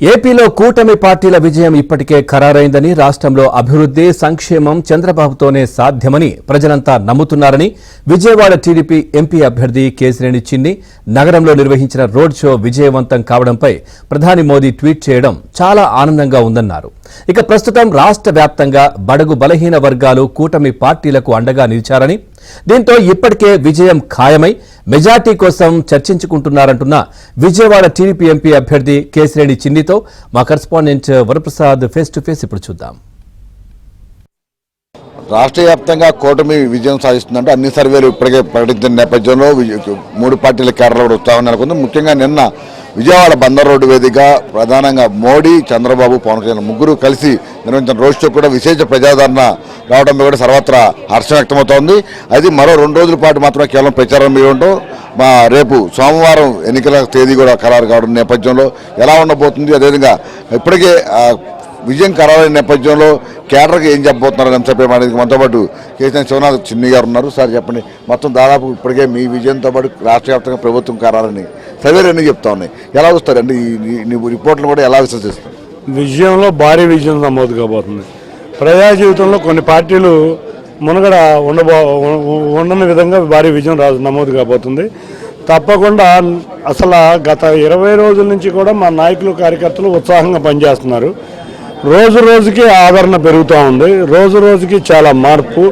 ఏపీలో కూటమి పార్టీల విజయం ఇప్పటికే ఖరారైందని, రాష్ట్రంలో అభివృద్ధి, సంక్షేమం చంద్రబాబుతోనే సాధ్యమని ప్రజలంతా నమ్ముతున్నారని విజయవాడ టీడీపీ ఎంపీ అభ్యర్థి కేశినేని చిన్ని నగరంలో నిర్వహించిన రోడ్ షో విజయవంతం కావడంపై ప్రధాని మోదీ ట్వీట్ చేయడం చాలా ఆనందంగా ఉందన్నారు. ఇక ప్రస్తుతం రాష్ట్ర వ్యాప్తంగా బడుగు బలహీన వర్గాలు కూటమి పార్టీలకు అండగా నిలిచారని, దీంతో ఇప్పటికే విజయం ఖాయమై మెజార్టీ కోసం చర్చించుకుంటున్నారంటున్న విజయవాడ టీడీపీ ఎంపీ అభ్యర్థి కేశినేని చిన్నితో మా correspondent Varaprasad face to face ఇప్పుడు చూద్దాం. రాష్ట్ర వ్యాప్తంగా కూటమి విజయం సాధిస్తుందంటే అన్ని సర్వేలు ఇప్పటికే ప్రకటించిన నేపథ్యంలో మూడు పార్టీల కేరళ ఉత్సాహం నెలకొంది. ముఖ్యంగా నిన్న విజయవాడ బందర్ రోడ్డు వేదిక ప్రధానంగా మోడీ, చంద్రబాబు, పవన్ కళ్యాణ్ ముగ్గురు కలిసి నిర్వహించిన రోడ్ షో కూడా విశేష ప్రజాదరణ రావడంతో కూడా సర్వత్రా హర్షం వ్యక్తమవుతోంది. అది మరో 2 రోజుల పాటు మాత్రమే కేవలం ప్రచారం మీద ఉండటం, రేపు సోమవారం ఎన్నికల తేదీ కూడా ఖరారు కావడం నేపథ్యంలో ఎలా ఉండబోతుంది, అదేవిధంగా ఇప్పటికే విజయం ఖరారైన నేపథ్యంలో కేడర్కి ఏం చెప్పబోతున్నారని అంశంపై మనతో పాటు కేశినేని శివనాథ్ చిన్ని గారు ఉన్నారు. సార్ చెప్పండి, మొత్తం దాదాపు ఇప్పటికే మీ విజయంతో పాటు రాష్ట్ర వ్యాప్తంగా ప్రభుత్వం ఖరారని సర్వేలు అన్నీ చెప్తా ఉన్నాయి. ఎలా చూస్తారండి ఈ రిపోర్ట్లను కూడా ఎలా విశ్వసిస్తారు? విజయంలో భారీ విజయం నమోదు కాబోతుంది. ప్రజా జీవితంలో కొన్ని పార్టీలు మునగడ ఉండని విధంగా భారీ విజయం నమోదు కాబోతుంది. తప్పకుండా అసలు గత 20 రోజుల నుంచి కూడా మా నాయకులు, కార్యకర్తలు ఉత్సాహంగా పనిచేస్తున్నారు. రోజు రోజుకి ఆదరణ పెరుగుతూ ఉంది. రోజు రోజుకి చాలా మార్పు.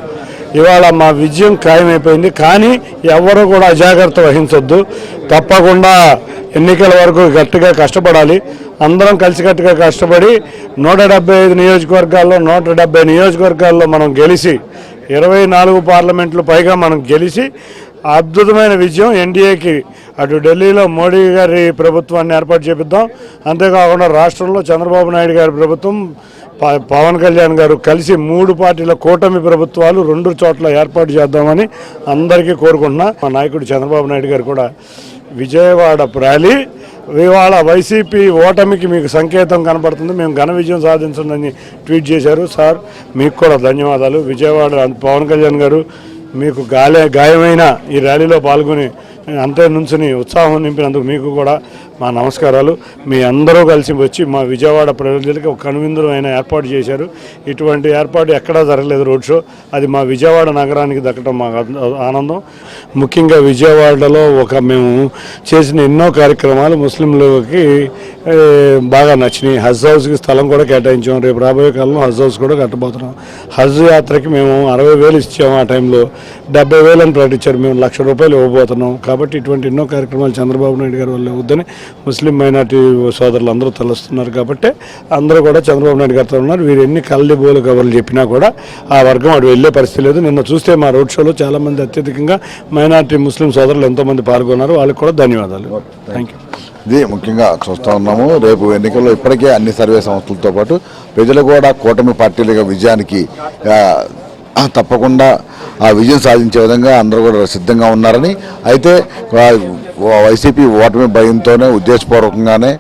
ఇవాళ మా విజయం ఖాయమైపోయింది. కానీ ఎవరు కూడా అజాగ్రత్త వహించొద్దు. తప్పకుండా ఎన్నికల వరకు గట్టిగా కష్టపడాలి. అందరం కలిసికట్టుగా కష్టపడి 175 నియోజకవర్గాల్లో 170 నియోజకవర్గాల్లో మనం గెలిచి 24 పార్లమెంట్లు పైగా మనం గెలిచి అద్భుతమైన విజయం ఎన్డీఏకి అటు ఢిల్లీలో మోడీ గారి ప్రభుత్వాన్ని ఏర్పాటు చేపిద్దాం. అంతేకాకుండా రాష్ట్రంలో చంద్రబాబు నాయుడు గారి ప్రభుత్వం, పవన్ కళ్యాణ్ గారు కలిసి 3 పార్టీల కూటమి ప్రభుత్వాలు 2 చోట్ల ఏర్పాటు చేద్దామని అందరికీ కోరుకుంటున్నా. మా నాయకుడు చంద్రబాబు నాయుడు గారు కూడా విజయవాడ ర్యాలీ ఇవాళ వైసీపీ ఓటమికి మీకు సంకేతం కనబడుతుంది, మేము ఘన విజయం సాధించండి ట్వీట్ చేశారు. సార్ మీకు కూడా ధన్యవాదాలు. విజయవాడ పవన్ కళ్యాణ్ గారు మీకు గాయమైన ఈ ర్యాలీలో పాల్గొని అంతే నుంచుని ఉత్సాహం నింపినందుకు మీకు కూడా మా నమస్కారాలు. మీ అందరూ కలిసి వచ్చి మా విజయవాడ ప్రజలకి ఒక కనువిందులైన ఏర్పాటు చేశారు. ఇటువంటి ఏర్పాటు ఎక్కడా జరగలేదు రోడ్ షో. అది మా విజయవాడ నగరానికి దక్కడం మాకు ఆనందం. ముఖ్యంగా విజయవాడలో మేము చేసిన ఎన్నో కార్యక్రమాలు ముస్లింలకి బాగా నచ్చినాయి. హజ్ హౌస్కి స్థలం కూడా కేటాయించాం. రేపు రాబోయే కాలంలో హజ్ హౌస్ కూడా కట్టబోతున్నాం. హజ్ యాత్రకి మేము 60,000 ఇచ్చాము. ఆ టైంలో 70,000 అని ప్రకటించారు. మేము ₹1,00,000 ఇవ్వబోతున్నాం. కాబట్టి ఇటువంటి ఎన్నో కార్యక్రమాలు చంద్రబాబు నాయుడు గారి వల్ల వద్దని ముస్లిం మైనార్టీ సోదరులు అందరూ తెలుస్తున్నారు. కాబట్టి అందరూ కూడా చంద్రబాబు నాయుడు గారితో ఉన్నారు. వీరు ఎన్ని కళ్ళబోలు కబుర్లు చెప్పినా కూడా ఆ వర్గం అటు వెళ్ళే పరిస్థితి లేదు. నిన్న చూస్తే మా రోడ్ షోలో చాలామంది అత్యధికంగా మైనార్టీ ముస్లిం సోదరులు ఎంతోమంది పాల్గొన్నారు. వాళ్ళకి కూడా ధన్యవాదాలు. Thank you. ఇది ముఖ్యంగా చూస్తూ ఉన్నాము. రేపు ఎన్నికల్లో ఇప్పటికే అన్ని సర్వే సంస్థలతో పాటు ప్రజలు కూడా కూటమి పార్టీల విజయానికి తప్పకుండా ఆ విజయం సాధించే విధంగా అందరూ కూడా సిద్ధంగా ఉన్నారని, అయితే వైసీపీ ఓటమి భయంతోనే ఉద్దేశపూర్వకంగానే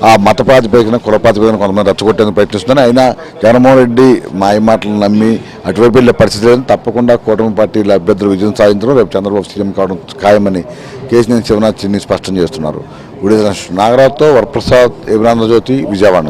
ఆ మత ప్రాతిపదికన, కుల ప్రాతిపదికన కొంతమంది రచ్చగొట్టేందుకు ప్రయత్నిస్తున్నారు. అయినా జగన్మోహన్ రెడ్డి మాయ మాటలు నమ్మి అటువైపు వెళ్ళే పరిస్థితి లేదని, తప్పకుండా కూటమి పార్టీల అభ్యర్థులు విజయం సాధించడం, రేపు చంద్రబాబు సీఎం కావడం ఖాయమని కేశినేని శివనాథ్ చిన్ని స్పష్టం చేస్తున్నారు. నాగరాజ్తో వరప్రసాద్, ఆంధ్రజ్యోతి, విజయవాడ.